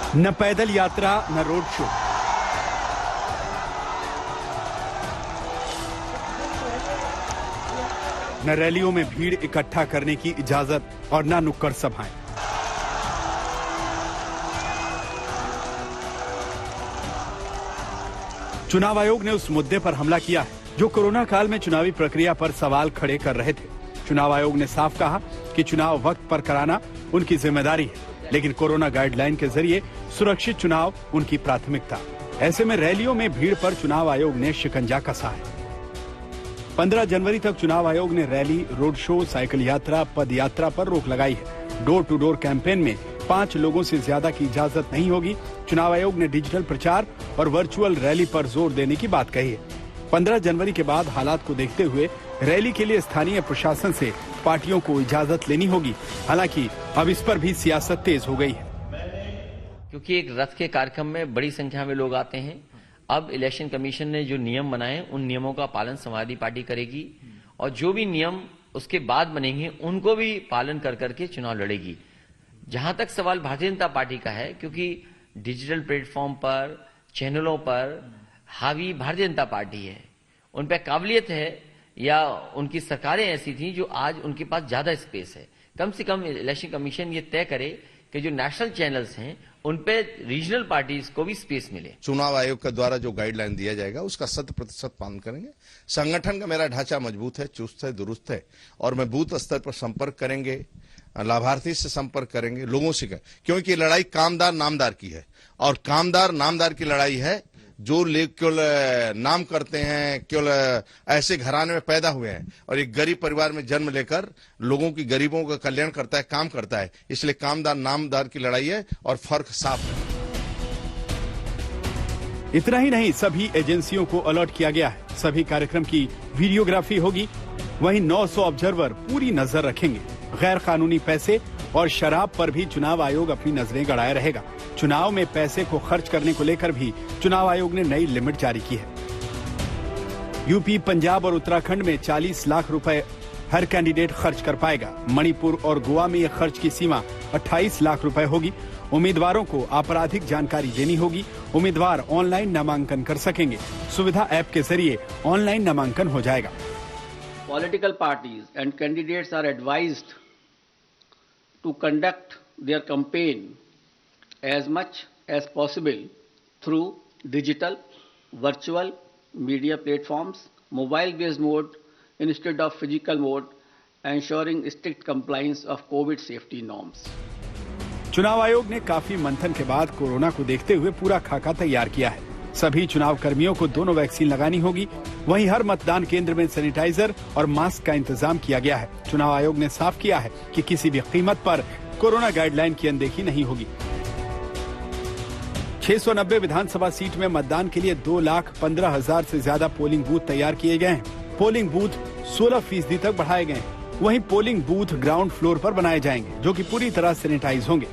न पैदल यात्रा न रोड शो। न रैलियों में भीड़ इकट्ठा करने की इजाजत और न नुक्कड़ सभाएं। चुनाव आयोग ने उस मुद्दे पर हमला किया है जो कोरोना काल में चुनावी प्रक्रिया पर सवाल खड़े कर रहे थे। चुनाव आयोग ने साफ कहा कि चुनाव वक्त पर कराना उनकी जिम्मेदारी है, लेकिन कोरोना गाइडलाइन के जरिए सुरक्षित चुनाव उनकी प्राथमिकता। ऐसे में रैलियों में भीड़ पर चुनाव आयोग ने शिकंजा कसा है। 15 जनवरी तक चुनाव आयोग ने रैली, रोड शो, साइकिल यात्रा, पद यात्रा पर रोक लगाई है। डोर टू डोर कैंपेन में 5 लोगों से ज्यादा की इजाजत नहीं होगी। चुनाव आयोग ने डिजिटल प्रचार और वर्चुअल रैली पर जोर देने की बात कही है। 15 जनवरी के बाद हालात को देखते हुए रैली के लिए स्थानीय प्रशासन से पार्टियों को इजाजत लेनी होगी। हालांकि अब इस पर भी सियासत तेज हो गई है, क्योंकि एक रथ के कार्यक्रम में बड़ी संख्या में लोग आते हैं। अब इलेक्शन कमीशन ने जो नियम बनाए उन नियमों का पालन समाजवादी पार्टी करेगी और जो भी नियम उसके बाद बनेंगे उनको भी पालन कर करके चुनाव लड़ेगी। जहां तक सवाल भारतीय जनता पार्टी का है, क्योंकि डिजिटल प्लेटफॉर्म पर, चैनलों पर हावी भारतीय जनता पार्टी है, उन पर काबिलियत है या उनकी सरकारें ऐसी थी जो आज उनके पास ज्यादा स्पेस है। कम से कम इलेक्शन कमीशन ये तय करे कि जो नेशनल चैनल्स हैं उन पे रीजनल पार्टीज को भी स्पेस मिले। चुनाव आयोग के द्वारा जो गाइडलाइन दिया जाएगा उसका 100% पालन करेंगे। संगठन का मेरा ढांचा मजबूत है, चुस्त है, दुरुस्त है और मैं बूथ स्तर पर संपर्क करेंगे, लाभार्थी से संपर्क करेंगे, लोगों से क्योंकि लड़ाई कामदार नामदार की है और कामदार नामदार की लड़ाई है। जो केवल नाम करते हैं, केवल ऐसे घराने में पैदा हुए हैं और एक गरीब परिवार में जन्म लेकर लोगों की, गरीबों का कल्याण करता है, काम करता है। इसलिए कामदार नामदार की लड़ाई है और फर्क साफ है। इतना ही नहीं, सभी एजेंसियों को अलर्ट किया गया है। सभी कार्यक्रम की वीडियोग्राफी होगी। वहीं 900 ऑब्जर्वर पूरी नजर रखेंगे। गैर कानूनी पैसे और शराब पर भी चुनाव आयोग अपनी नजरें गड़ाए रहेगा। चुनाव में पैसे को खर्च करने को लेकर भी चुनाव आयोग ने नई लिमिट जारी की है। यूपी, पंजाब और उत्तराखंड में 40 लाख रुपए हर कैंडिडेट खर्च कर पाएगा। मणिपुर और गोवा में यह खर्च की सीमा 28 लाख रुपए होगी। उम्मीदवारों को आपराधिक जानकारी देनी होगी। उम्मीदवार ऑनलाइन नामांकन कर सकेंगे। सुविधा ऐप के जरिए ऑनलाइन नामांकन हो जाएगा। Political parties and candidates are advised to conduct their campaign as much as possible through digital, virtual media platforms, mobile-based mode instead of physical mode, ensuring strict compliance of COVID safety norms. चुनाव आयोग ने काफी मंथन के बाद corona को देखते हुए पूरा खाका तैयार किया है। सभी चुनाव कर्मियों को दोनों वैक्सीन लगानी होगी। वहीं हर मतदान केंद्र में सैनिटाइजर और मास्क का इंतजाम किया गया है। चुनाव आयोग ने साफ किया है कि किसी भी कीमत पर कोरोना गाइडलाइन की अनदेखी नहीं होगी। 690 विधानसभा सीट में मतदान के लिए 2,15,000 से ज्यादा पोलिंग बूथ तैयार किए गए हैं। पोलिंग बूथ 16% तक बढ़ाए गए हैं। वहीं पोलिंग बूथ ग्राउंड फ्लोर पर बनाए जाएंगे, जो कि पूरी तरह सैनिटाइज होंगे।